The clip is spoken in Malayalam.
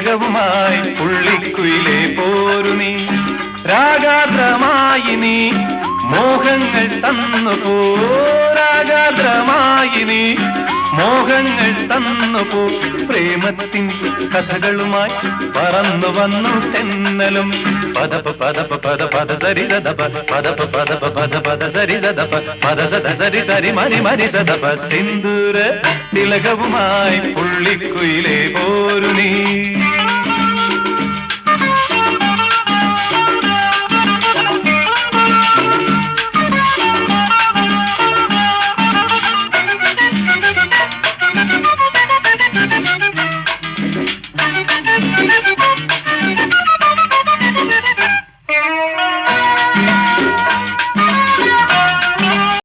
തിലകവുമായി പുള്ളിക്കുയിലേ പോരു നീ രാഗാദ്രമായി നീ മോഹങ്ങൾ തന്നു പോ രാഗാദ്രമായി നീ മോഹങ്ങൾ തന്നു പോ പ്രേമത്തിൻ കഥകളുമായി പറന്നു വന്നു തെന്നലും പദപ പദപ പദ പദ സരി ദദപ പദപ പദപ പദ പദ സരി ദദപ പദ സദ സരി സരി മരി മരി സദപ സിന്ദൂര തിലകവുമായി പുള്ളിക്കുയിലേ പോരു നീ